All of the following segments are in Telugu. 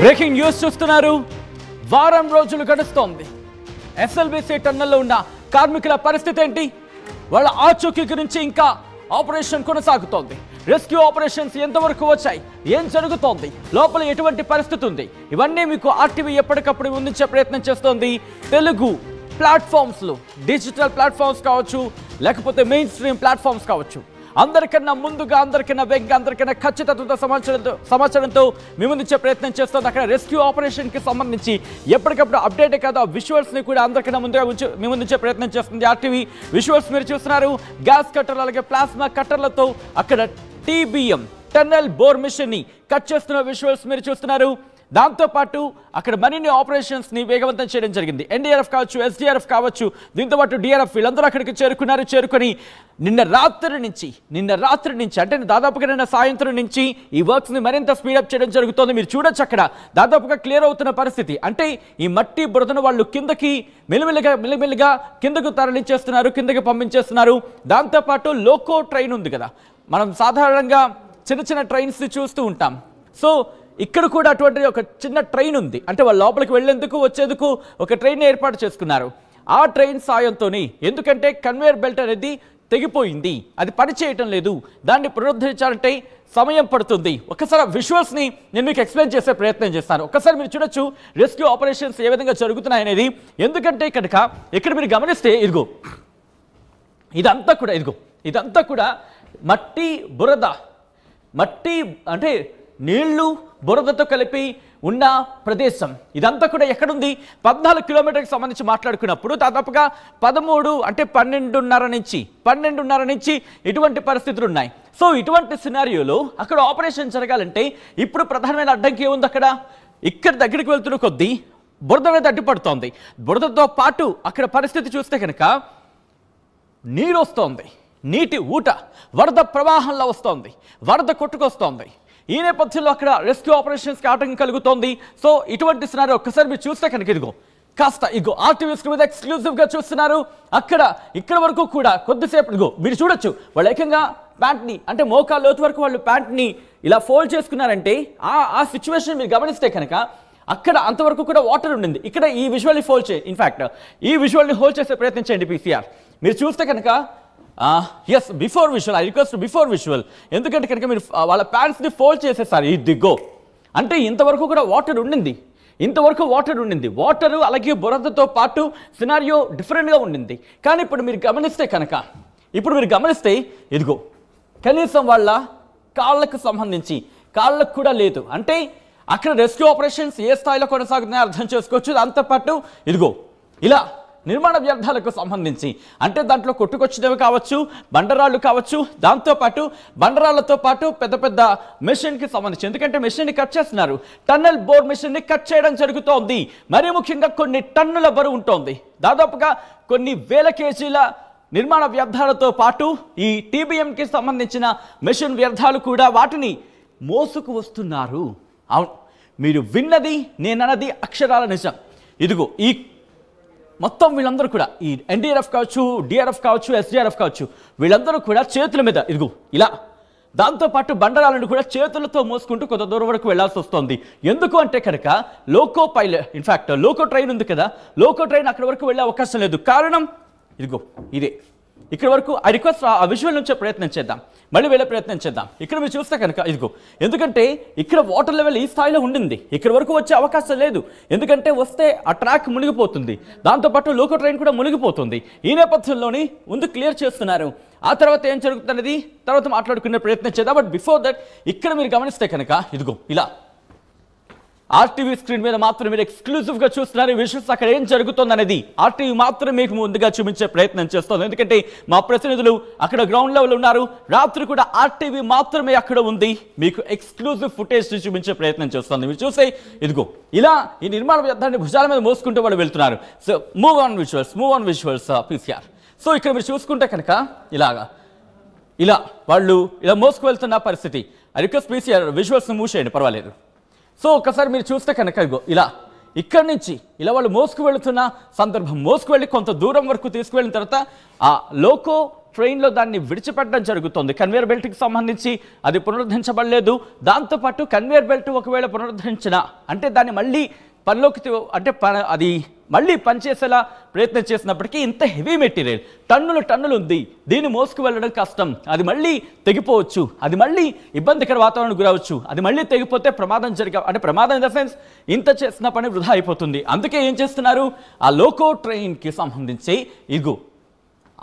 బ్రేకింగ్ న్యూస్ చూస్తున్నారు. వారం రోజులు గడుస్తోంది. ఎస్ఎల్బీసీ టన్నెల్లో ఉన్న కార్మికుల పరిస్థితి ఏంటి? వాళ్ళ ఆచూకీ గురించి ఇంకా ఆపరేషన్ కొనసాగుతోంది. రెస్క్యూ ఆపరేషన్స్ ఎంతవరకు వచ్చాయి? ఏం జరుగుతోంది? లోపల ఎటువంటి పరిస్థితి ఉంది? ఇవన్నీ మీకు ఆర్టీవీ ఎప్పటికప్పుడు అందించే ప్రయత్నం చేస్తోంది. తెలుగు ప్లాట్ఫామ్స్లో, డిజిటల్ ప్లాట్ఫామ్స్ కావచ్చు, లేకపోతే మెయిన్ స్ట్రీమ్ ప్లాట్ఫామ్స్ కావచ్చు, అందరికన్నా ముందుగా, అందరికన్నా వేగంగా, అందరికన్నా ఖచ్చితత్వంతో సమాచారంతో మీ ముందుంచే ప్రయత్నం చేస్తుంది. అక్కడ రెస్క్యూ ఆపరేషన్కి సంబంధించి ఎప్పటికప్పుడు అప్డేట్ కాదు, ఆ విజువల్స్ని కూడా అందరికన్నా ముందుగా మీ ముందుంచే ప్రయత్నం చేస్తుంది ఆర్టీవీ. విజువల్స్ మీరు చూస్తున్నారు. గ్యాస్ కట్టర్లు అలాగే ప్లాస్మా కట్టర్లతో అక్కడ టీబీఎం టన్నెల్ బోర్ మిషన్ని కట్ చేస్తున్న విజువల్స్ మీరు చూస్తున్నారు. దాంతోపాటు అక్కడ మరిన్ని ఆపరేషన్స్ని వేగవంతం చేయడం జరిగింది. ఎన్డీఆర్ఎఫ్ కావచ్చు, ఎస్డీఆర్ఎఫ్ కావచ్చు, దీంతోపాటు డిఆర్ఎఫ్ వీళ్ళందరూ అక్కడికి చేరుకొని నిన్న రాత్రి నుంచి అంటే దాదాపుగా నిన్న సాయంత్రం నుంచి ఈ వర్క్స్ని మరింత స్పీడప్ చేయడం జరుగుతుంది. మీరు చూడొచ్చు అక్కడ దాదాపుగా క్లియర్ అవుతున్న పరిస్థితి. అంటే ఈ మట్టి బురదను వాళ్ళు కిందకి మెల్లిమెల్లిగా కిందకు తరలించేస్తున్నారు, కిందకి పంపించేస్తున్నారు. దాంతోపాటు లోకో ట్రైన్ ఉంది కదా, మనం సాధారణంగా చిన్న ట్రైన్స్ని చూస్తూ ఉంటాం. సో ఇక్కడ కూడా అటువంటి ఒక చిన్న ట్రైన్ ఉంది. అంటే వాళ్ళ లోపలికి వెళ్ళేందుకు వచ్చేందుకు ఒక ట్రైన్ ఏర్పాటు చేసుకున్నారు. ఆ ట్రైన్ సాయంతోని, ఎందుకంటే కన్వేయర్ బెల్ట్ అనేది తెగిపోయింది, అది పని చేయటం లేదు, దాన్ని పునరుద్ధరించాలంటే సమయం పడుతుంది. ఒకసారి విజువల్స్ని నేను మీకు ఎక్స్ప్లెయిన్ చేసే ప్రయత్నం చేస్తాను. ఒకసారి మీరు చూడొచ్చు రెస్క్యూ ఆపరేషన్స్ ఏ విధంగా జరుగుతున్నాయి అనేది. ఎందుకంటే ఇక్కడ మీరు గమనిస్తే ఇదంతా కూడా మట్టి బురద, మట్టి అంటే నీళ్లు బురదతో కలిపి ఉన్న ప్రదేశం. ఇదంతా కూడా ఎక్కడుంది? 14 కిలోమీటర్కి సంబంధించి మాట్లాడుకున్నప్పుడు దాదాపుగా 13 అంటే 12:30 నుంచి ఇటువంటి పరిస్థితులు ఉన్నాయి. సో ఇటువంటి సినారియోలో అక్కడ ఆపరేషన్ జరగాలంటే ఇప్పుడు ప్రధానమైన అడ్డంకి ఏముంది? ఇక్కడ దగ్గరికి వెళ్తున్న కొద్దీ బురద అనేది అడ్డుపడుతోంది. బురదతో పాటు అక్కడ పరిస్థితి చూస్తే కనుక నీరు వస్తోంది, నీటి ఊట వరద ప్రవాహంలో వస్తోంది, వరద కొట్టుకొస్తోంది. ఈ నేపథ్యంలో అక్కడ రెస్క్యూ ఆపరేషన్స్కి ఆటంకం కలుగుతోంది. సో ఇటువంటి సినారియో ఒక్కసారి మీరు చూస్తే కనుక ఆర్టీవీ స్క్రీన్ మీద ఎక్స్క్లూజివ్గా చూస్తున్నారు. ఇక్కడ వరకు కూడా కొద్దిసేపు మీరు చూడొచ్చు, వాళ్ళు ఏకంగా ప్యాంట్ని అంటే మోకాళ్ళ లోతు వరకు వాళ్ళు ప్యాంట్ని ఇలా ఫోల్డ్ చేసుకున్నారంటే ఆ సిచ్యువేషన్ మీరు గమనిస్తే కనుక అక్కడ అంతవరకు కూడా వాటర్ ఉండింది. ఇక్కడ ఈ విజువల్ని ఈ విజువల్ని హోల్డ్ చేసే ప్రయత్నం చేయండి పీసీఆర్. మీరు చూస్తే కనుక before visual, I request before visual. ఎందుకంటే కనుక మీరు వాళ్ళ ప్యాంట్స్ని ఫోల్డ్ చేసేసారు. అంటే ఇంతవరకు కూడా వాటర్ ఉండింది. వాటరు అలాగే బురదతో పాటు సినారియో డిఫరెంట్గా ఉండింది. కానీ ఇప్పుడు మీరు గమనిస్తే కనీసం వాళ్ళ కాళ్ళకు సంబంధించి కాళ్ళకు కూడా లేదు. అంటే అక్కడ రెస్క్యూ ఆపరేషన్స్ ఏ స్థాయిలో కొనసాగుతున్నాయో అర్థం చేసుకోవచ్చు. దాంతోపాటు ఇలా నిర్మాణ వ్యర్థాలకు సంబంధించి అంటే దాంట్లో కొట్టుకొచ్చినవి కావచ్చు, బండరాళ్ళు కావచ్చు, దాంతోపాటు బండరాళ్లతో పాటు పెద్ద మెషిన్కి సంబంధించి, ఎందుకంటే మెషిన్ని కట్ చేస్తున్నారు, టన్నెల్ బోర్ మెషిన్ని కట్ చేయడం జరుగుతోంది. మరీ ముఖ్యంగా కొన్ని టన్నుల బరువు ఉంటుంది. దాదాపుగా కొన్ని వేల కేజీల నిర్మాణ వ్యర్థాలతో పాటు ఈ టీబీఎంకి సంబంధించిన మెషిన్ వ్యర్థాలు కూడా వాటిని మోసుకు వస్తున్నారు. అవును, మీరు విన్నది నేనన్నది అక్షరాల నిజం. ఈ మొత్తం వీళ్ళందరూ కూడా ఈ ఎన్డీఆర్ఎఫ్ కావచ్చు, డిఆర్ఎఫ్ కావచ్చు, ఎస్డీఆర్ఎఫ్ కావచ్చు, వీళ్ళందరూ కూడా చేతుల మీద ఇలా దాంతోపాటు బండరాలను కూడా చేతులతో మోసుకుంటూ కొంత దూరం వరకు వెళ్లాల్సి వస్తుంది. ఎందుకు అంటే కనుక లోకో ట్రైన్ ఉంది కదా, లోకో ట్రైన్ అక్కడి వరకు వెళ్ళే అవకాశం లేదు. కారణం ఇదే. ఇక్కడ వరకు ఐ రిక్వెస్ట్ ఆ విజువల్ నుంచే ప్రయత్నం చేద్దాం, మళ్ళీ వెళ్ళే ప్రయత్నం చేద్దాం. ఇక్కడ మీరు చూస్తే కనుక ఎందుకంటే ఇక్కడ వాటర్ లెవెల్ ఈ స్థాయిలో ఉండింది, ఇక్కడ వరకు వచ్చే అవకాశం లేదు. ఎందుకంటే వస్తే ఆ ట్రాక్ మునిగిపోతుంది, దాంతోపాటు లోకో ట్రైన్ కూడా మునిగిపోతుంది. ఈ నేపథ్యంలోని ముందు క్లియర్ చేస్తున్నారు. ఆ తర్వాత ఏం జరుగుతున్నది తర్వాత మాట్లాడుకునే ప్రయత్నం చేద్దాం. బట్ బిఫోర్ దట్ ఇక్కడ మీరు గమనిస్తే కనుక ఇలా ఆర్టీవీ స్క్రీన్ మీద మాత్రం మీరు ఎక్స్క్లూజివ్గా చూస్తున్నారు. విషయస్ అక్కడ ఏం జరుగుతుంది అనేది ఆర్టీవీ మాత్రం మీకు ముందుగా చూపించే ప్రయత్నం చేస్తుంది. ఎందుకంటే మా ప్రతినిధులు అక్కడ గ్రౌండ్ లెవెల్ ఉన్నారు. రాత్రి కూడా ఆర్టీవీ మాత్రమే అక్కడ ఉంది, మీకు ఎక్స్క్లూజివ్ ఫుటేజ్ చూపించే ప్రయత్నం చేస్తుంది. మీరు చూస్తే ఇలా ఈ నిర్మాణ వ్యర్థాన్ని భుజాల మీద మోసుకుంటూ వాళ్ళు వెళ్తున్నారు. So move on visuals PCR. So ఇక్కడ మీరు చూసుకుంటే కనుక ఇలా వాళ్ళు మోసుకు వెళ్తున్న పరిస్థితి. I request PCR visuals move చేయండి, పర్వాలేదు. సో ఒకసారి మీరు చూస్తే కనుక ఇక్కడి నుంచి వాళ్ళు మోసుకు వెళుతున్న సందర్భం, మోసుకు వెళ్ళి కొంత దూరం వరకు తీసుకువెళ్ళిన తర్వాత ఆ లోకో ట్రైన్లో దాన్ని విడిచిపెట్టడం జరుగుతుంది. కన్వేయర్ బెల్ట్కి సంబంధించి అది పునరుద్ధరించబడలేదు. దాంతోపాటు కన్వేయర్ బెల్ట్ ఒకవేళ పునరుద్ధరించిన అంటే దాన్ని మళ్ళీ పనిలోకి అంటే అది మళ్ళీ పనిచేసేలా ప్రయత్నం చేసినప్పటికీ ఇంత హెవీ మెటీరియల్ టన్నులు ఉంది, దీన్ని మోసుకు వెళ్ళడం కష్టం, అది మళ్ళీ తెగిపోవచ్చు, అది మళ్ళీ ఇబ్బందికర వాతావరణం గురవచ్చు, అది మళ్ళీ తెగిపోతే ప్రమాదం అంటే ప్రమాదం ఇన్ ద సెన్స్ ఇంత చేసిన పని వృధా అయిపోతుంది. అందుకే ఏం చేస్తున్నారు, ఆ లోకో ట్రైన్కి సంబంధించి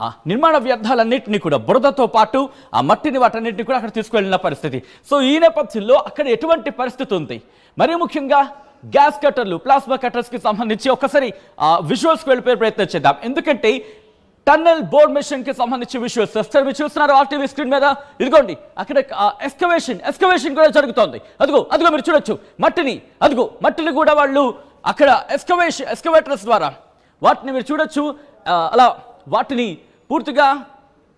ఆ నిర్మాణ వ్యర్థాలన్నింటినీ కూడా బురదతో పాటు ఆ మట్టిని వాటన్నింటినీ కూడా అక్కడ తీసుకువెళ్ళిన పరిస్థితి. సో ఈ నేపథ్యంలో అక్కడ ఎటువంటి పరిస్థితి ఉంది, మరీ ముఖ్యంగా గ్యాస్ కట్టర్లు, ప్లాస్మా కట్టర్స్కి సంబంధించి ఒక్కసారి విజువల్స్కి వెళ్ళిపోయే ప్రయత్నం చేద్దాం. ఎందుకంటే టన్నెల్ బోర్ మెషిన్కి సంబంధించి విజువల్స్ సార్ మీరు చూస్తున్నారు ఆర్టీవీ స్క్రీన్ మీద. ఇదిగోండి అక్కడ ఎక్స్కవేషన్ కూడా జరుగుతోంది. అదిగో మీరు చూడొచ్చు మట్టిని, మట్టిని కూడా వాళ్ళు అక్కడ ఎక్స్కవేటర్స్ ద్వారా వాటిని మీరు చూడొచ్చు. అలా వాటిని పూర్తిగా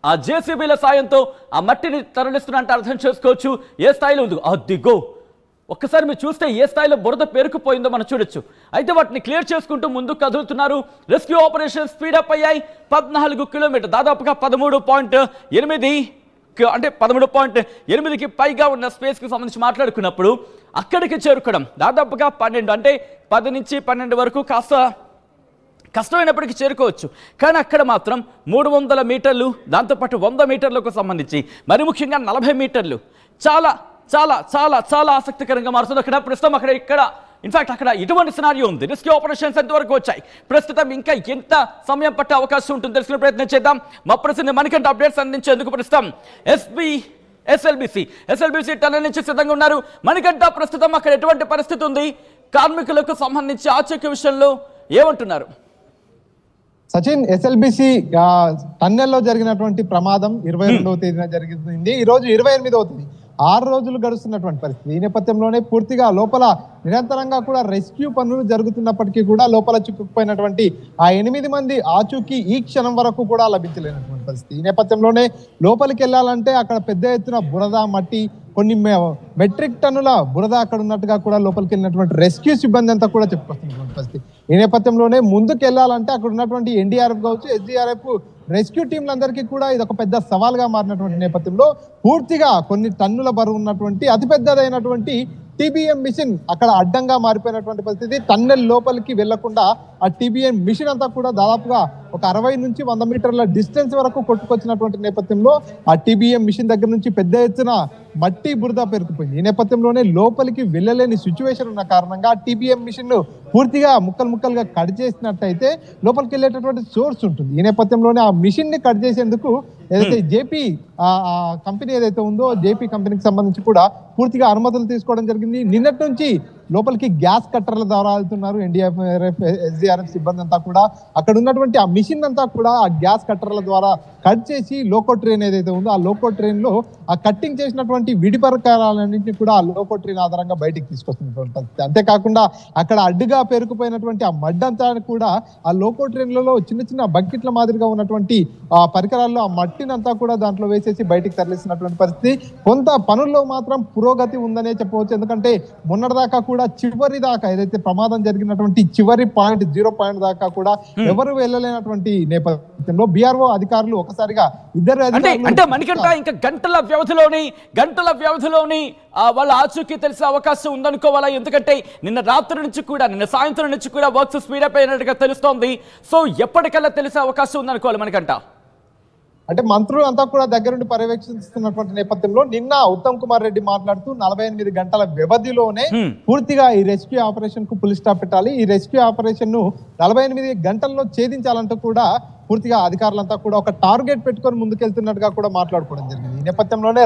ఆ జేసీబీల సాయంతో ఆ మట్టిని తరలిస్తున్నట్టు అర్థం చేసుకోవచ్చు. ఏ స్థాయిలో ఉంది అదిగో, ఒక్కసారి మీరు చూస్తే ఏ స్థాయిలో బురద పేరుకుపోయిందో మనం చూడొచ్చు. అయితే వాటిని క్లియర్ చేసుకుంటూ ముందుకు కదులుతున్నారు. రెస్క్యూ ఆపరేషన్ స్పీడప్ అయ్యాయి. 14 కిలోమీటర్, దాదాపుగా 13.8 అంటే 13.8కి పైగా ఉన్న స్పేస్కి సంబంధించి మాట్లాడుకున్నప్పుడు అక్కడికి చేరుకోవడం దాదాపుగా 12 అంటే 10 నుంచి 12 వరకు కాస్త కష్టమైనప్పటికీ చేరుకోవచ్చు. కానీ అక్కడ మాత్రం 300 మీటర్లు, దాంతోపాటు 100 మీటర్లకు సంబంధించి మరి ముఖ్యంగా 40 మీటర్లు చాలా చాలా చాలా చాలా ఆసక్తికరంగా మారుతుంది. అక్కడ ప్రస్తుతం ఇక్కడ ఇన్ఫాక్ట్ అక్కడ ఇటువంటి సినారియో ఉంది. రెస్క్యూ ఆపరేషన్స్ ఎంతవరకు వచ్చాయి, ప్రస్తుతం ఇంకా ఎంత సమయం పట్టే అవకాశం ఉంటుంది తెలుసుకునే ప్రయత్నం చేద్దాం. మా ప్రస్తుతం మనకంటే అప్డేట్స్ అందించేందుకు ప్రస్తుతం ఎస్ఎల్బిసి టన్నెల్ నుంచి సిద్ధంగా ఉన్నారు. మనకంట ప్రస్తుతం అక్కడ ఎటువంటి పరిస్థితి ఉంది, కార్మికులకు సంబంధించి ఆచూకీ విషయంలో ఏమంటున్నారు? సచిన్, ఎస్ఎల్బిసి టన్నెల్లో జరిగినటువంటి ప్రమాదం 22వ తేదీన జరిగింది. ఈ రోజు 28వ తేదీ, 6 రోజులు గడుస్తున్నటువంటి పరిస్థితి. ఈ నేపథ్యంలోనే పూర్తిగా లోపల నిరంతరంగా కూడా రెస్క్యూ పనులు జరుగుతున్నప్పటికీ కూడా లోపల చిక్కుకుపోయినటువంటి ఆ 8 మంది ఆచూకీ ఈ క్షణం వరకు కూడా లభించలేనటువంటి పరిస్థితి. ఈ నేపథ్యంలోనే లోపలికి వెళ్ళాలంటే అక్కడ పెద్ద ఎత్తున బురద, మట్టి, కొన్ని మెట్రిక్ టన్నుల బురద అక్కడ ఉన్నట్టుగా కూడా లోపలికి వెళ్ళినటువంటి రెస్క్యూ సిబ్బంది అంతా కూడా చెప్పుకొస్తున్నటువంటి పరిస్థితి. ఈ నేపథ్యంలోనే ముందుకు వెళ్ళాలంటే అక్కడ ఉన్నటువంటి ఎన్డీఆర్ఎఫ్ కావచ్చు, ఎస్డీఆర్ఎఫ్ రెస్క్యూ టీంలందరికీ కూడా ఇది ఒక పెద్ద సవాల్గా మారినటువంటి నేపథ్యంలో పూర్తిగా కొన్ని టన్నుల బరువు ఉన్నటువంటి అతిపెద్దదైనటువంటి టీబీఎం మిషన్ అక్కడ అడ్డంగా మారిపోయినటువంటి పరిస్థితి. టన్నెల్ లోపలికి వెళ్లకుండా ఆ టీబీఎం మిషన్ అంతా కూడా దాదాపుగా ఒక 60 నుంచి 100 మీటర్ల డిస్టెన్స్ వరకు కొట్టుకొచ్చినటువంటి నేపథ్యంలో ఆ టీబీఎం మిషన్ దగ్గర నుంచి పెద్ద ఎత్తున మట్టి, బురద పేరుకుపోయింది. ఈ నేపథ్యంలోనే లోపలికి వెళ్ళలేని సిచ్యువేషన్ ఉన్న కారణంగా టీబీఎం మిషన్ పూర్తిగా ముక్కలుగా కట్ చేసినట్టయితే లోపలికి వెళ్ళేటటువంటి సోర్స్ ఉంటుంది. ఈ నేపథ్యంలోనే ఆ మిషన్ ని కట్ చేసేందుకు ఏదైతే జేపీ కంపెనీ ఏదైతే ఉందో జేపీ కంపెనీకి సంబంధించి కూడా పూర్తిగా అనుమతులు తీసుకోవడం జరిగింది. నిన్నటి నుంచి లోపలికి గ్యాస్ కట్టర్ల ద్వారా వెళ్తున్నారు ఎన్డీఆర్ఎఫ్, ఎస్డీఆర్ఎఫ్ సిబ్బంది అంతా కూడా. అక్కడ ఉన్నటువంటి ఆ మిషన్ అంతా కూడా ఆ గ్యాస్ కట్టర్ల ద్వారా కట్ చేసి లోకో ట్రైన్ ఏదైతే ఉందో ఆ లోకో ట్రైన్ లో ఆ కట్టింగ్ చేసినటువంటి విడిపరకాలన్నింటినీ కూడా ఆ లోకో ట్రైన్ ఆధారంగా బయటికి తీసుకొస్తున్నటువంటి పరిస్థితి. అంతేకాకుండా అక్కడ అడ్డుగా పేరుకుపోయినటువంటి ఆ మడ్ అంతా కూడా ఆ లోకో ట్రైన్లలో చిన్న బకెట్ల మాదిరిగా ఉన్నటువంటి ఆ పరికరాల్లో ఆ మట్టిని అంతా కూడా దాంట్లో వేసేసి బయటికి తరలిస్తున్నటువంటి పరిస్థితి. కొంత పనుల్లో మాత్రం పురోగతి ఉందనే చెప్పవచ్చు. ఎందుకంటే మొన్నటిదాకా కూడా చివరి దాకా ఏదైతే ప్రమాదం జరిగినటువంటి చివరి పాయింట్ 0 పాయింట్ దాకా కూడా ఎవరు వెళ్ళలేనటువంటి నేపథ్యంలో బీఆర్ఓ అధికారులు ఒకసారిగా ఇద్దరు అంటే మనకంట ఇంకా గంటల వ్యవధిలోని వాళ్ళ ఆచూకీ తెలిసే అవకాశం ఉందనుకోవాలా. ఎందుకంటే నిన్న సాయంత్రం నుంచి కూడా వర్క్స్ స్పీడప్ అయినట్టుగా తెలుస్తోంది. సో ఎప్పటికల్లా తెలిసే అవకాశం ఉందనుకోవాలి మనకంట. అంటే మంత్రులు అంతా కూడా దగ్గరుండి పర్యవేక్షిస్తున్నటువంటి నేపథ్యంలో నిన్న ఉత్తమ్ కుమార్ రెడ్డి మాట్లాడుతూ 48 గంటల వ్యవధిలోనే పూర్తిగా ఈ రెస్క్యూ ఆపరేషన్ కు ఫుల్ స్టాప్ పెట్టాలి, ఈ రెస్క్యూ ఆపరేషన్ ను 48 గంటల్లో ఛేదించాలంటూ కూడా పూర్తిగా అధికారులంతా కూడా ఒక టార్గెట్ పెట్టుకొని ముందుకెళ్తున్నట్టుగా కూడా మాట్లాడుకోవడం జరిగింది. ఈ నేపథ్యంలోనే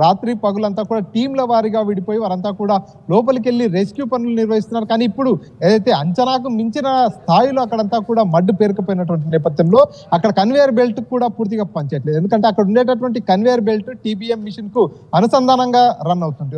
రాత్రి పగులంతా కూడా టీంల వారీగా విడిపోయి వారంతా కూడా లోపలికి వెళ్ళి రెస్క్యూ పనులు నిర్వహిస్తున్నారు. కానీ ఇప్పుడు ఏదైతే అంచనాకు మించిన స్థాయిలో అక్కడంతా కూడా మడ్డు పేరుకుపోయినటువంటి నేపథ్యంలో అక్కడ కన్వేయర్ బెల్ట్ కూడా పూర్తిగా పనిచేయట్లేదు. ఎందుకంటే అక్కడ ఉండేటటువంటి కన్వేయర్ బెల్ట్ టీబీఎం మిషన్ కు అనుసంధానంగా రన్ అవుతుంది.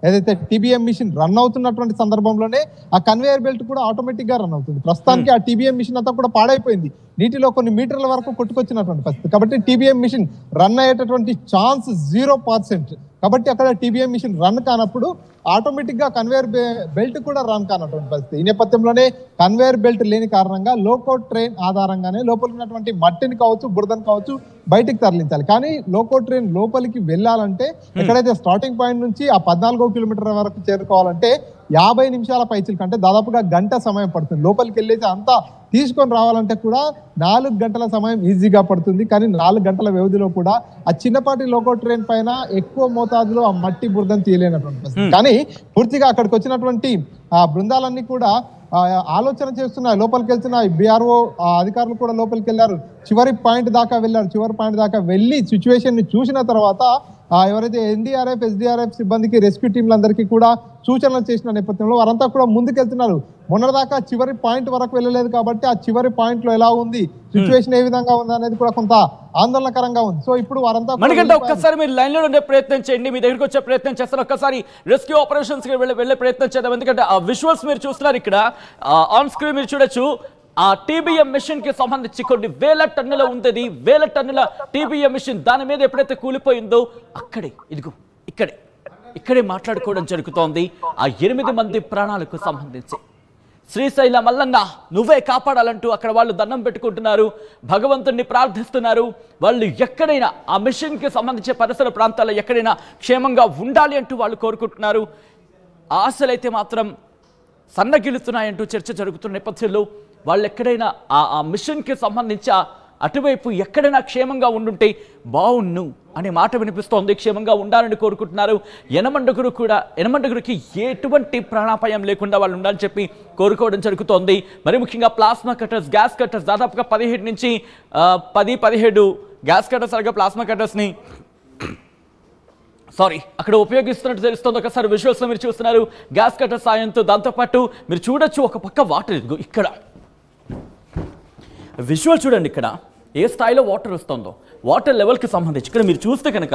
ఏదైతే టీబీఎం మిషన్ రన్ అవుతున్నటువంటి సందర్భంలోనే ఆ కన్వేయర్ బెల్ట్ కూడా ఆటోమేటిక్ గా రన్ అవుతుంది. ప్రస్తుతానికి ఆ టీబీఎం మిషన్ అంతా కూడా పాడైపోయింది. నీటిలో కొన్ని మీటర్ల వరకు కొట్టుకొచ్చినటువంటి పరిస్థితి. కాబట్టి టీబీఎం మిషన్ రన్ అయ్యేటటువంటి ఛాన్స్ 0%. కాబట్టి అక్కడ టీబీఎం మిషన్ రన్ కానప్పుడు ఆటోమేటిక్ గా కన్వేయర్ బెల్ట్ కూడా రన్ కానటువంటి పరిస్థితి. ఈ నేపథ్యంలోనే కన్వేయర్ బెల్ట్ లేని కారణంగా లోకో ట్రైన్ ఆధారంగానే లోపల ఉన్నటువంటి మట్టిని కావచ్చు, బురదను కావచ్చు బయటికి తరలించాలి. కానీ లోకో ట్రైన్ లోపలికి వెళ్ళాలంటే ఎక్కడైతే స్టార్టింగ్ పాయింట్ నుంచి ఆ 14 కిలోమీటర్ల వరకు చేరుకోవాలంటే 50 నిమిషాల పైచిల్ కంటే దాదాపుగా గంట సమయం పడుతుంది. లోపలికి వెళ్ళేసి అంతా తీసుకొని రావాలంటే కూడా 4 గంటల సమయం ఈజీగా పడుతుంది. కానీ 4 గంటల వ్యవధిలో కూడా ఆ చిన్నపాటి లోకో ట్రైన్ పైన ఎక్కువ మోతాదులో ఆ మట్టి బురదను తీయలేనటువంటి పరిస్థితి. కానీ పూర్తిగా అక్కడికి వచ్చినటువంటి ఆ బృందాలన్నీ కూడా ఆలోచన చేస్తున్నాయి. లోపలికి వెళ్తున్నాయి. బీఆర్ఓ అధికారులు కూడా లోపలికి వెళ్ళారు. చివరి పాయింట్ దాకా వెళ్ళారు. చివరి పాయింట్ దాకా వెళ్ళి సిచ్యువేషన్ ని చూసిన తర్వాత ఎవరైతే ఎన్డీఆర్ఎఫ్, ఎస్డీఆర్ఎఫ్ సిబ్బందికి, రెస్క్యూ టీంలందరికీ కూడా సూచనలు చేసిన నేపథ్యంలో వారంతా కూడా ముందుకెళ్తున్నారు. మొన్నటిదాకా చివరి పాయింట్ వరకు వెళ్ళలేదు కాబట్టి ఆ చివరి పాయింట్ లో ఎలా ఉంది, సిచ్యువేషన్ ఏ విధంగా ఉంది అనేది కూడా కొంత ఆందోళనకరంగా ఉంది. సో ఇప్పుడు వారంతా మనకంటే ఒక్కసారి మీరు లైన్ లో ఉండే ప్రయత్నం చేయండి, మీ దగ్గరికి వచ్చే ప్రయత్నం చేస్తారు. ఒక్కసారి రెస్క్యూ ఆపరేషన్స్ కి వెళ్ళే ప్రయత్నం చేద్దాం. ఎందుకంటే ఆ విజువల్స్ మీరు చూస్తున్నారు ఇక్కడ ఆన్ స్క్రీన్ మీరు చూడొచ్చు. ఆ టీబీఎం మిషన్ కి సంబంధించి కొన్ని వేల టన్నుల ఉంది, వేల టన్నుల టీబీఎం మిషన్ దాని మీద ఎప్పుడైతే కూలిపోయిందో అక్కడే ఇదిగో ఇక్కడే మాట్లాడుకోవడం జరుగుతోంది. ఆ 8 మంది ప్రాణాలకు సంబంధించి శ్రీశైల మల్లన్న నువ్వే కాపాడాలంటూ అక్కడ వాళ్ళు దండం పెట్టుకుంటున్నారు, భగవంతుణ్ణి ప్రార్థిస్తున్నారు. వాళ్ళు ఎక్కడైనా ఆ మిషన్ కి సంబంధించిన పరిసర ప్రాంతాల్లో ఎక్కడైనా క్షేమంగా ఉండాలి అంటూ వాళ్ళు కోరుకుంటున్నారు. ఆశలైతే మాత్రం సన్నగిలుతున్నాయంటూ చర్చ జరుగుతున్న నేపథ్యంలో వాళ్ళు ఎక్కడైనా ఆ మిషన్కి సంబంధించి అటువైపు ఎక్కడైనా క్షేమంగా ఉండుంటే బాగుండు అనే మాట వినిపిస్తోంది. క్షేమంగా ఉండాలని కోరుకుంటున్నారు. యనమండగురికి ఎటువంటి ప్రాణాపాయం లేకుండా వాళ్ళు ఉండాలని చెప్పి కోరుకోవడం జరుగుతోంది. మరి ముఖ్యంగా ప్లాస్మా కట్టర్స్, గ్యాస్ కట్టర్స్ దాదాపుగా 17 నుంచి 17 గ్యాస్ కట్టర్స్ అలాగే ప్లాస్మా కట్టర్స్ని అక్కడ ఉపయోగిస్తున్నట్టు తెలుస్తుంది. ఒకసారి విజువల్స్లో మీరు చూస్తున్నారు గ్యాస్ కట్టర్ సాయంతో. దాంతోపాటు మీరు చూడొచ్చు ఒక పక్క వాటర్ ఇక్కడ విజువల్ చూడండి, ఇక్కడ ఏ స్థాయిలో వాటర్ వస్తుందో, వాటర్ లెవెల్కి సంబంధించి ఇక్కడ మీరు చూస్తే కనుక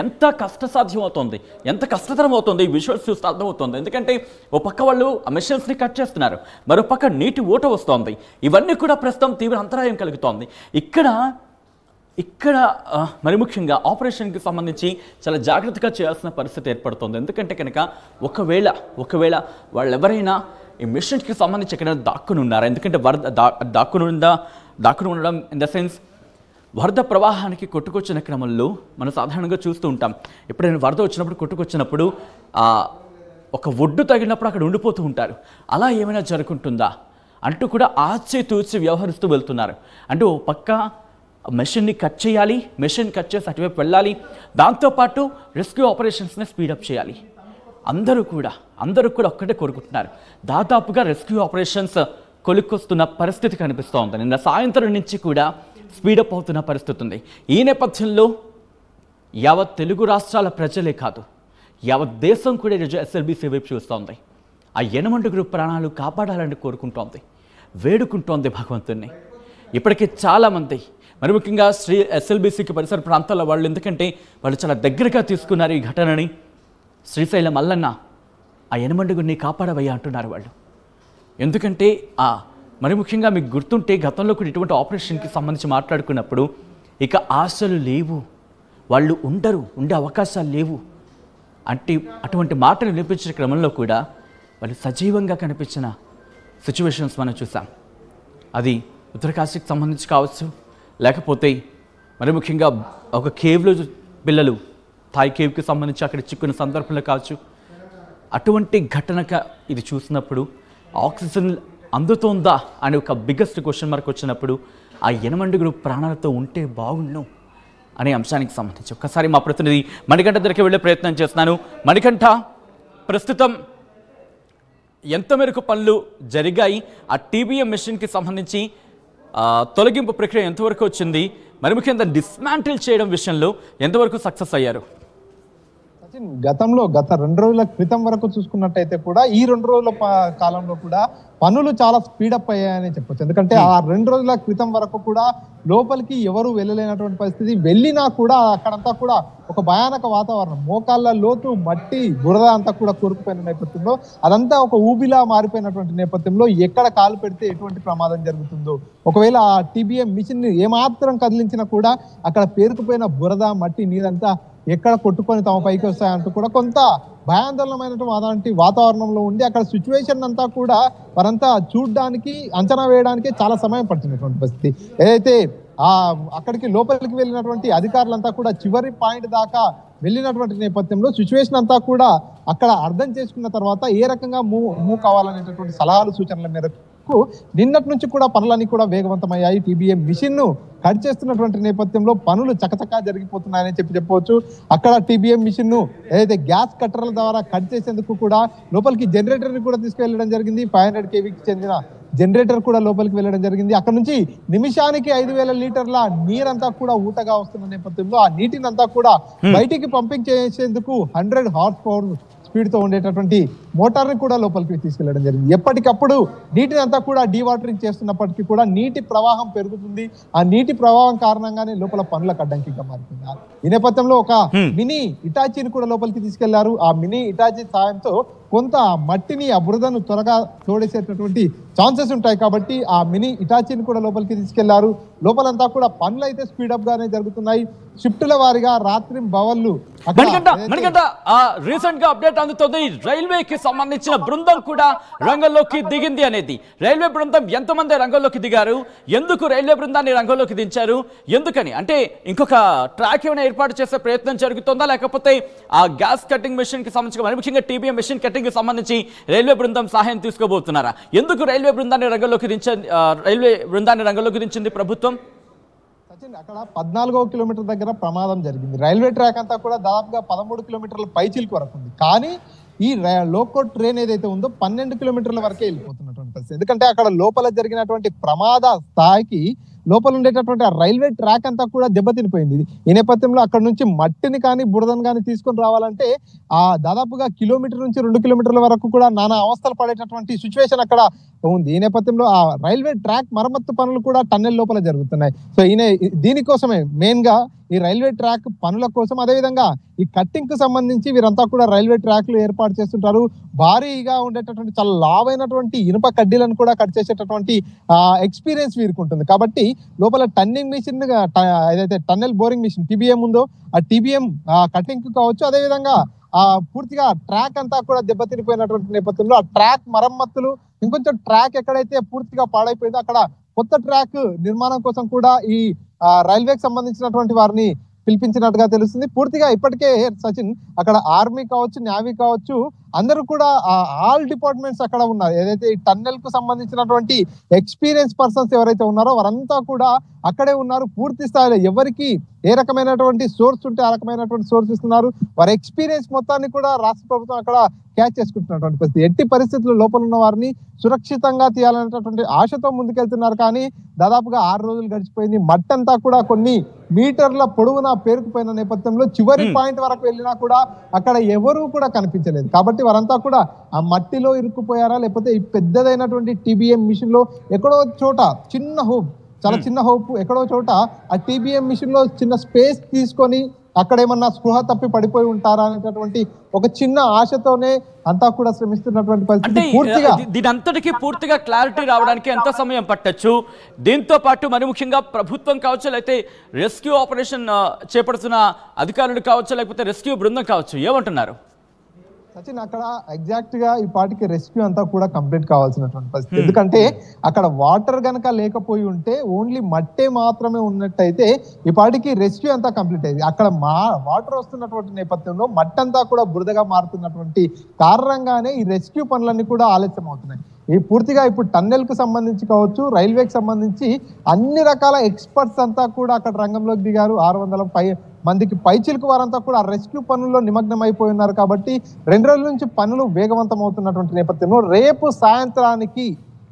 ఎంత కష్టసాధ్యం అవుతుంది, ఎంత కష్టతరం అవుతుంది ఈ విజువల్స్ చూస్తే అర్థమవుతుంది. ఎందుకంటే ఓ పక్క వాళ్ళు ఆ మిషన్స్ని కట్ చేస్తున్నారు, మరో పక్క నీటి ఊట వస్తుంది. ఇవన్నీ కూడా ప్రస్తుతం తీవ్ర అంతరాయం కలుగుతోంది. ఇక్కడ మరి ముఖ్యంగా ఆపరేషన్కి సంబంధించి చాలా జాగ్రత్తగా చేయాల్సిన పరిస్థితి ఏర్పడుతుంది. ఎందుకంటే కనుక ఒకవేళ వాళ్ళు ఎవరైనా ఈ మిషన్కి సంబంధించి ఎక్కడైనా దాక్కుని ఉన్నారా, ఎందుకంటే దాక్కుని ఉండడం ఇన్ ద సెన్స్ వరద ప్రవాహానికి కొట్టుకొచ్చిన క్రమంలో మనం సాధారణంగా చూస్తూ ఉంటాం. ఎప్పుడైనా వరద వచ్చినప్పుడు కొట్టుకొచ్చినప్పుడు ఒక ఒడ్డు తగిలినప్పుడు అక్కడ ఉండిపోతూ ఉంటారు. అలా ఏమైనా జరుగుతుందా అంటూ కూడా ఆచితూచి వ్యవహరిస్తూ వెళ్తున్నారు. అంటే ఓ పక్క మెషిన్ని కట్ చేయాలి, మెషిన్ కట్ చేసి అటువైపు వెళ్ళాలి, దాంతోపాటు రెస్క్యూ ఆపరేషన్స్ని స్పీడప్ చేయాలి. అందరూ కూడా ఒక్కటే కోరుకుంటున్నారు. దాదాపుగా రెస్క్యూ ఆపరేషన్స్ కొలుక్కొస్తున్న పరిస్థితి కనిపిస్తూ ఉంది. నిన్న సాయంత్రం నుంచి కూడా స్పీడప్ అవుతున్న పరిస్థితి ఉంది. ఈ నేపథ్యంలో యావత్ తెలుగు రాష్ట్రాల ప్రజలే కాదు, యావత్ దేశం కూడా ఈరోజు ఎస్ఎల్బీసీ వైపు చూస్తోంది. ఆ యనమండుగురు ప్రాణాలు కాపాడాలని కోరుకుంటోంది, వేడుకుంటోంది భగవంతుణ్ణి. ఇప్పటికే చాలామంది మరి ముఖ్యంగా ఎస్ఎల్బీసీకి పరిసర ప్రాంతాల వాళ్ళు, ఎందుకంటే వాళ్ళు చాలా దగ్గరగా తీసుకున్నారు ఈ ఘటనని. శ్రీశైలం మల్లన్న ఆ యనమండుగురిని కాపాడవయ్యా అంటున్నారు వాళ్ళు. ఎందుకంటే మరి ముఖ్యంగా మీకు గుర్తుంటే గతంలో కూడా ఇటువంటి ఆపరేషన్కి సంబంధించి మాట్లాడుకున్నప్పుడు ఇక ఆశలు లేవు, వాళ్ళు ఉండే అవకాశాలు లేవు అంటే అటువంటి మాటలు వినిపించిన క్రమంలో కూడా వాళ్ళు సజీవంగా కనిపించిన సిచ్యువేషన్స్ మనం చూసాం. అది ఉత్తరకాశీకి సంబంధించి కావచ్చు, లేకపోతే మరి ముఖ్యంగా ఒక కేవ్లో పిల్లలు థాయ్ కేవ్కి సంబంధించి అక్కడ చిక్కున్న సందర్భంలో కావచ్చు. అటువంటి ఘటనక ఇది చూసినప్పుడు ఆక్సిజన్ అందుతోందా అనే ఒక బిగ్గెస్ట్ క్వశ్చన్ మార్క్ వచ్చినప్పుడు ఆ యనమండుగురు ప్రాణాలతో ఉంటే బాగుండు అనే అంశానికి సంబంధించి ఒక్కసారి మా ప్రతినిధి మణికంఠ దగ్గరికి వెళ్ళే ప్రయత్నం చేస్తున్నాను. మణికంఠ, ప్రస్తుతం ఎంత మేరకు పనులు జరిగాయి? ఆ టీబీఎం మిషన్కి సంబంధించి తొలగింపు ప్రక్రియ ఎంతవరకు వచ్చింది? మరి ముఖ్యంగా డిస్మాంటిల్ చేయడం విషయంలో ఎంతవరకు సక్సెస్ అయ్యారు? గతంలో గత 2 రోజుల క్రితం వరకు చూసుకున్నట్టయితే కూడా ఈ 2 రోజుల కాలంలో కూడా పనులు చాలా స్పీడప్ అయ్యాయని చెప్పొచ్చు. ఎందుకంటే ఆ 2 రోజుల క్రితం వరకు కూడా లోపలికి ఎవరు వెళ్ళలేనటువంటి పరిస్థితి, వెళ్ళినా కూడా అక్కడంతా కూడా ఒక భయానక వాతావరణం, మోకాళ్ళ లోతు మట్టి బురద అంతా కూడా కూరుకుపోయిన నేపథ్యంలో, అదంతా ఒక ఊబిలా మారిపోయినటువంటి నేపథ్యంలో ఎక్కడ కాలు పెడితే ఎటువంటి ప్రమాదం జరుగుతుందో, ఒకవేళ ఆ టీబీఎం మిషన్ ని ఏమాత్రం కదిలించినా కూడా అక్కడ పేరుకుపోయిన బురద మట్టి నీరంతా ఎక్కడ కొట్టుకొని తమ పైకి వస్తాయంటూ కూడా కొంత భయాందోళనమైనటువంటి వాతావరణంలో ఉండి అక్కడ సిచ్యువేషన్ అంతా కూడా వారంతా చూడడానికి, అంచనా వేయడానికి చాలా సమయం పడుతున్నటువంటి పరిస్థితి. ఏదైతే అక్కడికి లోపలికి వెళ్ళినటువంటి అధికారులంతా కూడా చివరి పాయింట్ దాకా వెళ్ళినటువంటి నేపథ్యంలో సిచ్యువేషన్ అంతా కూడా అక్కడ అర్థం చేసుకున్న తర్వాత ఏ రకంగా మూవ్ కావాలనేటటువంటి సలహాలు సూచనల మేరకు నిన్నటి నుంచి కూడా పనులన్నీ కూడా వేగవంతమయ్యాయి. టీబీఎం మిషన్ ను కట్ చేస్తున్నటువంటి నేపథ్యంలో పనులు చకచకా జరిగిపోతున్నాయని చెప్పవచ్చు. అక్కడ టీబీఎం మిషన్ ను ఏదైతే గ్యాస్ కట్టర్ల ద్వారా కట్ చేసేందుకు కూడా లోపలికి జనరేటర్ ని కూడా తీసుకెళ్లడం జరిగింది. 500 kVకి చెందిన జనరేటర్ కూడా లోపలికి వెళ్ళడం జరిగింది. అక్కడ నుంచి నిమిషానికి 5,000 లీటర్ల నీరంతా కూడా ఊటగా వస్తున్న నేపథ్యంలో ఆ నీటిని అంతా కూడా బయటికి పంపింగ్ చేసేందుకు 100 హార్స్ పవర్ స్పీడ్ తో ఉండేటటువంటి మోటార్ ని కూడా లోపలికి తీసుకెళ్లడం జరిగింది. ఎప్పటికప్పుడు నీటిని అంతా కూడా డీవాటరింగ్ చేస్తున్నప్పటికీ కూడా నీటి ప్రవాహం పెరుగుతుంది. ఆ నీటి ప్రవాహం కారణంగానే లోపల పనులకు అడ్డంకిగా మారుతుంది. ఈ నేపథ్యంలో ఒక మినీ ఇటాచీని కూడా లోపలికి తీసుకెళ్లారు. ఆ మినీ ఇటాచీ సాయంతో కొంత మట్టిని, ఆ బురదను త్వరగా తోడేసేటటువంటి ఛాన్సెస్ ఉంటాయి కాబట్టి ఆ మినీ ఇటాచీని కూడా లోపలికి తీసుకెళ్లారు. లోపలంతా కూడా పనులు అయితే స్పీడప్ గానే జరుగుతున్నాయి. షిఫ్టుల వారిగా రాత్రి బవళ్ళు రీసెంట్ గా అప్డేట్ అందుతుంది. రైల్వేకి సంబంధించిన బృందం కూడా రంగంలోకి దిగింది అనేది. రైల్వే బృందం ఎంతమంది రంగంలోకి దిగారు, ఎందుకు రైల్వే బృందాన్ని రంగంలోకి దించారు, ఎందుకని అంటే ఇంకొక ట్రాక్ ఏమైనా ఏర్పాటు చేసే ప్రయత్నం జరుగుతుందా, లేకపోతే ఆ గ్యాస్ కటింగ్ మెషిన్ కి సంబంధించి మరి ముఖ్యంగా టీబీఎం మెషిన్ కటింగ్ కి సంబంధించి రైల్వే బృందం సహాయం తీసుకోబోతున్నారా? ఎందుకు రైల్వే బృందాన్ని రంగంలోకి దించింది ప్రభుత్వం? అక్కడ 14వ కిలోమీటర్ దగ్గర ప్రమాదం జరిగింది. రైల్వే ట్రాక్ అంతా కూడా దాదాపుగా 13 కిలోమీటర్ల పైచిలకు వరకు ఉంది. కానీ ఈ లోకో ట్రైన్ ఏదైతే ఉందో 12 కిలోమీటర్ల వరకే వెళ్ళిపోతున్నటువంటి పరిస్థితి. ఎందుకంటే అక్కడ లోపల జరిగినటువంటి ప్రమాద స్థాయికి లోపల ఉండేటటువంటి ఆ రైల్వే ట్రాక్ అంతా కూడా దెబ్బతినిపోయింది. ఈ నేపథ్యంలో అక్కడ నుంచి మట్టిని కానీ బురదను కానీ తీసుకొని రావాలంటే ఆ దాదాపుగా కిలోమీటర్ నుంచి 2 కిలోమీటర్ల వరకు కూడా నానా అవస్థలు పడేటటువంటి సిచ్యువేషన్ అక్కడ ఉంది. ఈ నేపథ్యంలో ఆ రైల్వే ట్రాక్ మరమ్మత్తు పనులు కూడా టన్నెల్ లోపల జరుగుతున్నాయి. సో దీనికోసమే మెయిన్ గా ఈ రైల్వే ట్రాక్ పనుల కోసం, అదేవిధంగా ఈ కట్టింగ్ కు సంబంధించి వీరంతా కూడా రైల్వే ట్రాక్లు ఏర్పాటు చేస్తుంటారు. భారీగా ఉండేటటువంటి చాలా లావైనటువంటి ఇనుప కడ్డీలను కూడా కట్ చేసేటటువంటి ఎక్స్పీరియన్స్ వీరికి ఉంటుంది. కాబట్టి లోపల టన్నింగ్ మిషన్, ఏదైతే టన్నెల్ బోరింగ్ మిషన్ టీబీఎం ఉందో ఆ టీబీఎం కటింగ్ కావచ్చు, అదేవిధంగా పూర్తిగా ట్రాక్ అంతా కూడా దెబ్బతినిపోయినటువంటి నేపథ్యంలో ఆ ట్రాక్ మరమ్మతులు, ఇంకొంచెం ట్రాక్ ఎక్కడైతే పూర్తిగా పాడైపోయిందో అక్కడ కొత్త ట్రాక్ నిర్మాణం కోసం కూడా ఈ రైల్వేకి సంబంధించినటువంటి వారిని పిలిపించినట్టుగా తెలుస్తుంది. పూర్తిగా ఇప్పటికే సచిన్ అక్కడ ఆర్మీ కావచ్చు, నేవీ కావచ్చు, అందరూ కూడా ఆల్ డిపార్ట్మెంట్స్ అక్కడ ఉన్నారు. ఏదైతే ఈ టన్నెల్ కు సంబంధించినటువంటి ఎక్స్పీరియన్స్ పర్సన్స్ ఎవరైతే ఉన్నారో వారంతా కూడా అక్కడే ఉన్నారు. పూర్తి స్థాయిలో ఎవరికి ఏ రకమైనటువంటి సోర్స్ ఉంటే ఆ రకమైనటువంటి సోర్స్ ఇస్తున్నారు. వారి ఎక్స్పీరియన్స్ మొత్తాన్ని కూడా రాష్ట్ర ప్రభుత్వం అక్కడ క్యాచ్ చేసుకుంటున్నటువంటి పరిస్థితి. ఎట్టి పరిస్థితుల్లో లోపల ఉన్న వారిని సురక్షితంగా తీయాలనేటటువంటి ఆశతో ముందుకెళ్తున్నారు. కానీ దాదాపుగా 6 రోజులు గడిచిపోయింది. మట్టంతా కూడా కొన్ని మీటర్ల పొడవున పేరుకుపోయిన నేపథ్యంలో చివరి పాయింట్ వరకు వెళ్ళినా కూడా అక్కడ ఎవరూ కూడా కనిపించలేదు. కాబట్టి వారంతా కూడా ఆ మట్టిలో ఇరుక్కుపోయారా, లేకపోతే ఈ పెద్దదైనటువంటి టీబీఎం మిషన్ లో ఎక్కడో చోట చిన్న హోప్, చాలా చిన్న హోప్, ఎక్కడో చోట ఆ టీబీఎం మిషన్ లో చిన్న స్పేస్ తీసుకొని అక్కడ ఏమన్నా స్పృహ తప్పి పడిపోయి ఉంటారా అనేటటువంటి ఒక చిన్న ఆశతోనే అంతా కూడా శ్రమిస్తున్నటువంటి పరిస్థితి. పూర్తిగా దీనంతటికీ పూర్తిగా క్లారిటీ రావడానికి ఎంత సమయం పట్టొచ్చు? దీంతో పాటు మరి ముఖ్యంగా ప్రభుత్వం కావచ్చు, లేకపోతే రెస్క్యూ ఆపరేషన్ చేపడుతున్న అధికారులు కావచ్చు, లేకపోతే రెస్క్యూ బృందం కావచ్చు, ఏమంటున్నారు? సచిన్, అక్కడ ఎగ్జాక్ట్ గా ఈ పాటికి రెస్క్యూ అంతా కూడా కంప్లీట్ కావాల్సినటువంటి పరిస్థితి. ఎందుకంటే అక్కడ వాటర్ గనక లేకపోయి ఉంటే, ఓన్లీ మట్టే మాత్రమే ఉన్నట్టయితే ఈ పాటికి రెస్క్యూ అంతా కంప్లీట్ అయ్యింది. అక్కడ వాటర్ వస్తున్నటువంటి నేపథ్యంలో మట్టంతా కూడా బురదగా మారుతున్నటువంటి కారణంగానే ఈ రెస్క్యూ పనులన్నీ కూడా ఆలస్యం అవుతున్నాయి. ఈ పూర్తిగా ఇప్పుడు టన్నెల్ కు సంబంధించి కావచ్చు, రైల్వేకి సంబంధించి అన్ని రకాల ఎక్స్పర్ట్స్ అంతా కూడా అక్కడ రంగంలోకి దిగారు. 600 మందికి పైచిలకు వారంతా కూడా రెస్క్యూ పనుల్లో నిమగ్నం అయిపోయి ఉన్నారు. కాబట్టి 2 రోజుల నుంచి పనులు వేగవంతం అవుతున్నటువంటి నేపథ్యంలో రేపు సాయంత్రానికి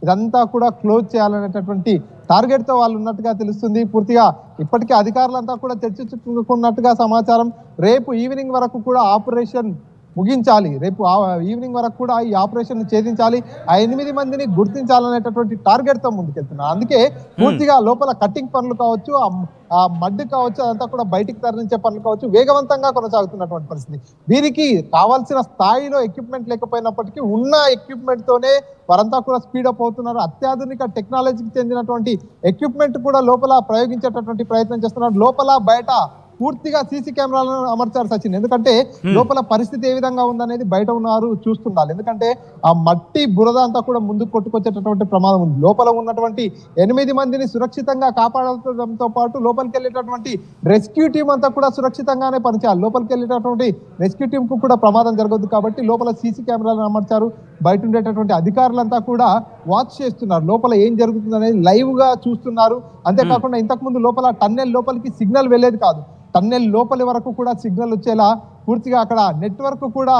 ఇదంతా కూడా క్లోజ్ చేయాలనేటటువంటి టార్గెట్ తో వాళ్ళు ఉన్నట్టుగా తెలుస్తుంది. పూర్తిగా ఇప్పటికే అధికారులంతా కూడా చర్చించుకున్నట్టుగా సమాచారం. రేపు ఈవినింగ్ వరకు కూడా ఆపరేషన్ ముగించాలి, రేపు ఈవినింగ్ వరకు కూడా ఈ ఆపరేషన్ ఛేదించాలి, ఆ 8 మందిని గుర్తించాలనేటటువంటి టార్గెట్ తో ముందుకెళ్తున్నారు. అందుకే పూర్తిగా లోపల కట్టింగ్ పనులు కావచ్చు, ఆ మడ్డు కావచ్చు, అదంతా కూడా బయటికి తరలించే పనులు కావచ్చు వేగవంతంగా కొనసాగుతున్నటువంటి పరిస్థితి. వీరికి కావాల్సిన స్థాయిలో ఎక్విప్మెంట్ లేకపోయినప్పటికీ ఉన్న ఎక్విప్మెంట్ తోనే వారంతా కూడా స్పీడప్ అవుతున్నారు. అత్యాధునిక టెక్నాలజీకి చెందినటువంటి ఎక్విప్మెంట్ కూడా లోపల ప్రయోగించేటటువంటి ప్రయత్నం చేస్తున్నారు. లోపల బయట పూర్తిగా సీసీ కెమెరాలను అమర్చారు సచిన్. ఎందుకంటే లోపల పరిస్థితి ఏ విధంగా ఉందనేది బయట ఉన్నారు చూస్తుండాలి. ఎందుకంటే ఆ మట్టి బురద అంతా కూడా ముందుకు కొట్టుకొచ్చేటటువంటి ప్రమాదం ఉంది. లోపల ఉన్నటువంటి 8 మందిని సురక్షితంగా కాపాడడంతో పాటు లోపలికి వెళ్ళేటటువంటి రెస్క్యూ టీం అంతా కూడా సురక్షితంగానే పనిచేయాలి. లోపలికి వెళ్ళేటటువంటి రెస్క్యూ టీం కు కూడా ప్రమాదం జరగదు కాబట్టి లోపల సీసీ కెమెరాలను అమర్చారు. బయట ఉండేటటువంటి అధికారులంతా కూడా వాచ్ చేస్తున్నారు, లోపల ఏం జరుగుతుంది అనేది లైవ్ గా చూస్తున్నారు. అంతేకాకుండా ఇంతకు ముందు లోపల టన్నెల్ లోపలికి సిగ్నల్ వెళ్ళేది కాదు, టన్నెల్ లోపలి వరకు కూడా సిగ్నల్ వచ్చేలా పూర్తిగా అక్కడ నెట్వర్క్ కూడా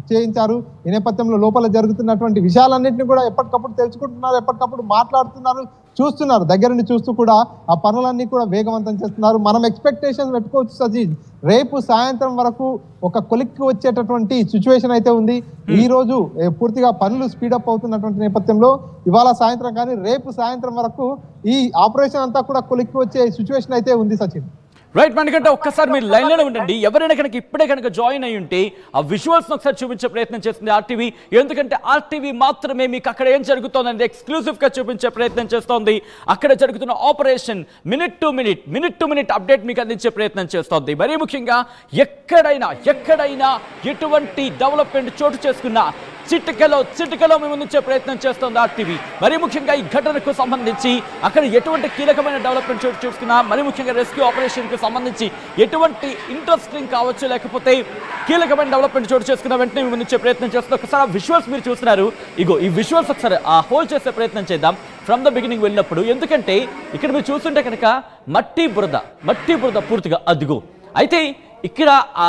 చేయించారు. ఈ నేపథ్యంలో లోపల జరుగుతున్నటువంటి విషయాలన్నింటినీ కూడా ఎప్పటికప్పుడు తెలుసుకుంటున్నారు, ఎప్పటికప్పుడు మాట్లాడుతున్నారు, చూస్తున్నారు. దగ్గర నుండి చూస్తూ కూడా ఆ పనులన్నీ కూడా వేగవంతం చేస్తున్నారు. మనం ఎక్స్పెక్టేషన్ పెట్టుకోవచ్చు సజీద్, రేపు సాయంత్రం వరకు ఒక కొలిక్కి వచ్చేటటువంటి సిచ్యువేషన్ అయితే ఉంది. ఈ రోజు పూర్తిగా పనులు స్పీడప్ అవుతున్నటువంటి నేపథ్యంలో ఇవాళ సాయంత్రం కానీ రేపు సాయంత్రం వరకు ఈ ఆపరేషన్ అంతా కూడా కొలిక్కి వచ్చే సిచ్యువేషన్ అయితే ఉంది సచిన్. రైట్ మనకంటే ఒక్కసారి మీరు లైన్లోనే ఉండండి. ఎవరైనా కనుక ఇప్పుడే కనుక జాయిన్ అయ్యి ఉంటే ఆ విజువల్స్ని ఒకసారి చూపించే ప్రయత్నం చేస్తుంది ఆర్టీవీ. ఎందుకంటే ఆర్టీవీ మాత్రమే మీకు అక్కడ ఏం జరుగుతోంది ఎక్స్క్లూజివ్గా చూపించే ప్రయత్నం చేస్తోంది. అక్కడ జరుగుతున్న operation minute to minute update మీకు అందించే ప్రయత్నం చేస్తోంది. మరీ ముఖ్యంగా ఎక్కడైనా ఎటువంటి డెవలప్మెంట్ చోటు చేసుకున్నా చిటికలో మేము ముందుంచే ప్రయత్నం చేస్తోంది ఆర్టీవీ. మరీ ముఖ్యంగా ఈ ఘటనకు సంబంధించి అక్కడ ఎటువంటి కీలకమైన డెవలప్మెంట్ చోటు చూసుకున్నా, మరీ ముఖ్యంగా రెస్క్యూ ఆపరేషన్కి సంబంధించి ఎటువంటి ఇంట్రెస్టింగ్ కావచ్చు లేకపోతే కీలకమైన డెవలప్మెంట్ చోటు చేసుకున్న వెంటనే మేము ముందుంచే ప్రయత్నం చేస్తాం. ఒకసారి ఆ విజువల్స్ మీరు చూస్తున్నారు, ఇగో ఈ విజువల్స్ ఒకసారి ఆ హోల్డ్ చేసే ప్రయత్నం చేద్దాం ఫ్రమ్ ద బిగినింగ్ వెళ్ళినప్పుడు. ఎందుకంటే ఇక్కడ మీరు చూస్తుంటే కనుక మట్టి బురద పూర్తిగా అదిగో. అయితే ఇక్కడ ఆ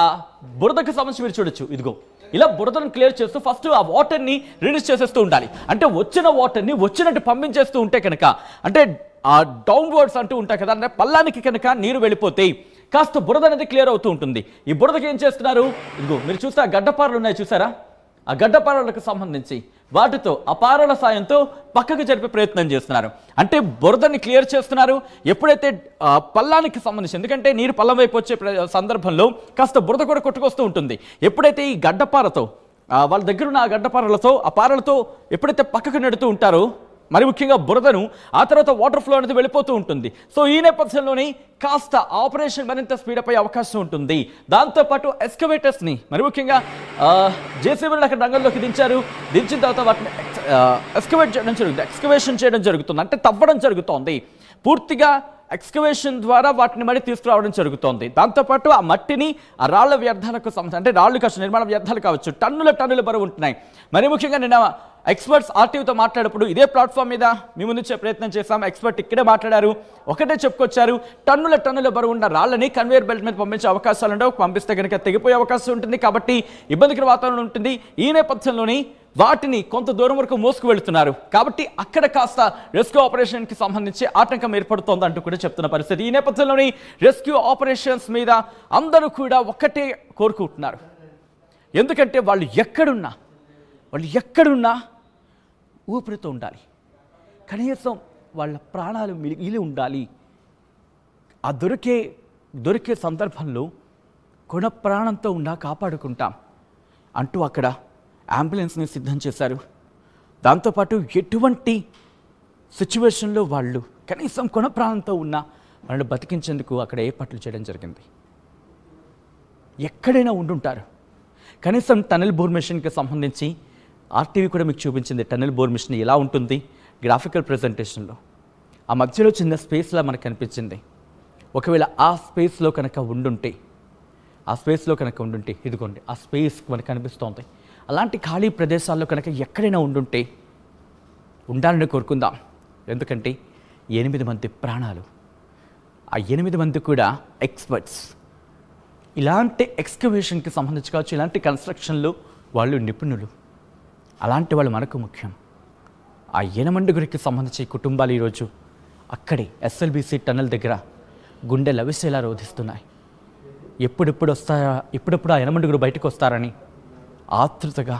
బురదకు సంబంధించి మీరు చూడొచ్చు, ఇదిగో ఇలా బురదను క్లియర్ చేస్తూ ఫస్ట్ ఆ వాటర్ని రిలీజ్ చేసేస్తూ ఉండాలి. అంటే వచ్చిన వాటర్ని వచ్చినట్టు పంపించేస్తూ ఉంటే కనుక, అంటే ఆ డౌన్వర్డ్స్ అంటూ ఉంటాయి కదా, అంటే పల్లానికి కనుక నీరు వెళ్ళిపోతే కాస్త బురద అనేది క్లియర్ అవుతూ ఉంటుంది. ఈ బురదకి ఏం చేస్తున్నారు, ఇదిగో మీరు చూస్తే ఆ గడ్డపారలు ఉన్నాయి చూసారా, ఆ గడ్డపారలకు సంబంధించి వాటితో ఆ పారల సాయంతో పక్కకు జరిపే ప్రయత్నం చేస్తున్నారు. అంటే బురదని క్లియర్ చేస్తున్నారు. ఎప్పుడైతే పల్లానికి సంబంధించి, ఎందుకంటే నీరు పల్లం వైపు వచ్చే సందర్భంలో కాస్త బురద కూడా కొట్టుకొస్తూ ఉంటుంది. ఎప్పుడైతే ఈ గడ్డపారతో వాళ్ళ దగ్గర ఉన్న ఆ గడ్డపారలతో ఆ పారలతో ఎప్పుడైతే పక్కకు నెడుతూ ఉంటారో మరి ముఖ్యంగా బురదను, ఆ తర్వాత వాటర్ ఫ్లో అనేది వెళ్ళిపోతూ ఉంటుంది. సో ఈ నేపథ్యంలోనే కాస్త ఆపరేషన్ మరింత స్పీడప్ అయ్యే అవకాశం ఉంటుంది. దాంతోపాటు ఎక్స్కవేటర్స్ని మరి ముఖ్యంగా జేసీబీలను అక్కడ రంగంలోకి దించిన తర్వాత వాటిని ఎక్స్కవేషన్ చేయడం జరుగుతుంది, అంటే తవ్వడం జరుగుతోంది. పూర్తిగా ఎక్స్కవేషన్ ద్వారా వాటిని మళ్ళీ తీసుకురావడం జరుగుతోంది. దాంతోపాటు ఆ మట్టిని ఆ రాళ్ల వ్యర్థాలకు సంబంధించి, అంటే రాళ్ళు కావచ్చు, నిర్మాణ వ్యర్థాలు కావచ్చు, టన్నుల బరువు ఉంటున్నాయి. మరి ముఖ్యంగా నిన్న ఎక్స్పర్ట్స్ ఆర్టీవీతో మాట్లాడేటప్పుడు ఇదే ప్లాట్ఫామ్ మీద మేము ముందుంచే ప్రయత్నం చేశాం. ఎక్స్పర్ట్ ఇక్కడే మాట్లాడారు, ఒకటే చెప్పుకొచ్చారు, టన్నుల బరువు ఉన్న రాళ్ళని కన్వేయర్ బెల్ట్ మీద పంపించే అవకాశాలు ఉండవు. పంపిస్తే కనుక తెగిపోయే అవకాశం ఉంటుంది, కాబట్టి ఇబ్బందికర వాతావరణం ఉంటుంది. ఈ నేపథ్యంలోని వాటిని కొంత దూరం వరకు మోసుకు వెళుతున్నారు. కాబట్టి అక్కడ కాస్త రెస్క్యూ ఆపరేషన్కి సంబంధించి ఆటంకం ఏర్పడుతోంది అంటూ కూడా చెప్తున్న పరిస్థితి. ఈ నేపథ్యంలోని రెస్క్యూ ఆపరేషన్స్ మీద అందరూ కూడా ఒక్కటే కోరుకుంటున్నారు. ఎందుకంటే వాళ్ళు ఎక్కడున్నా ఊపిరితో ఉండాలి, కనీసం వాళ్ళ ప్రాణాలు మిగిలి ఉండాలి. ఆ దొరికే సందర్భంలో కొన ప్రాణంతో ఉన్నా కాపాడుకుంటాం అంటూ అక్కడ అంబులెన్స్ని సిద్ధం చేశారు. దాంతోపాటు ఎటువంటి సిచ్యువేషన్లో వాళ్ళు కనీసం కొన ప్రాణంతో ఉన్నా వాళ్ళని బతికించేందుకు అక్కడ ఏర్పాట్లు చేయడం జరిగింది. ఎక్కడైనా ఉండుంటారు. కనీసం టనెల్ బోర్ మిషన్కి సంబంధించి ఆర్టీవీ కూడా మీకు చూపించింది. టనెల్ బోర్ మిషన్ ఎలా ఉంటుంది గ్రాఫికల్ ప్రజెంటేషన్లో. ఆ మధ్యలో చిన్న స్పేస్లా మనకు కనిపించింది. ఒకవేళ ఆ స్పేస్లో కనుక ఉండుంటే ఇదిగోండి ఆ స్పేస్ మనకు కనిపిస్తోంది. అలాంటి ఖాళీ ప్రదేశాల్లో కనుక ఎక్కడైనా ఉండాలని కోరుకుందాం. ఎందుకంటే 8 మంది ప్రాణాలు, ఆ 8 మంది కూడా ఎక్స్పర్ట్స్. ఇలాంటి ఎక్స్కవేషన్కి సంబంధించి కావచ్చు, ఇలాంటి కన్స్ట్రక్షన్లో వాళ్ళు నిపుణులు. అలాంటి వాళ్ళు మనకు ముఖ్యం. ఆ 8 మందికి సంబంధించి కుటుంబాలు ఈరోజు అక్కడే ఎస్ఎల్బిసి టన్నెల్ దగ్గర గుండె లవిసేలా రోధిస్తున్నాయి. ఎప్పుడెప్పుడు ఆ యనమండుగురు బయటకు వస్తారని ఆతృతగా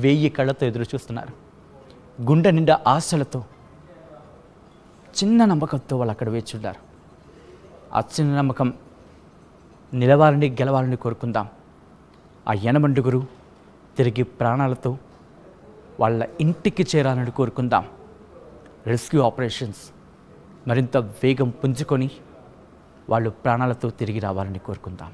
1000 కళ్ళతో ఎదురు చూస్తున్నారు. గుండె నిండా ఆశలతో, చిన్న నమ్మకంతో వాళ్ళు అక్కడ వేచి ఉన్నారు. ఆ చిన్న నమ్మకం నిలవాలని, గెలవాలని కోరుకుందాం. ఆ యనమండుగురు తిరిగి ప్రాణాలతో వాళ్ళ ఇంటికి చేరాలని కోరుకుందాం. రెస్క్యూ ఆపరేషన్స్ మరింత వేగం పుంజుకొని వాళ్ళు ప్రాణాలతో తిరిగి రావాలని కోరుకుందాం.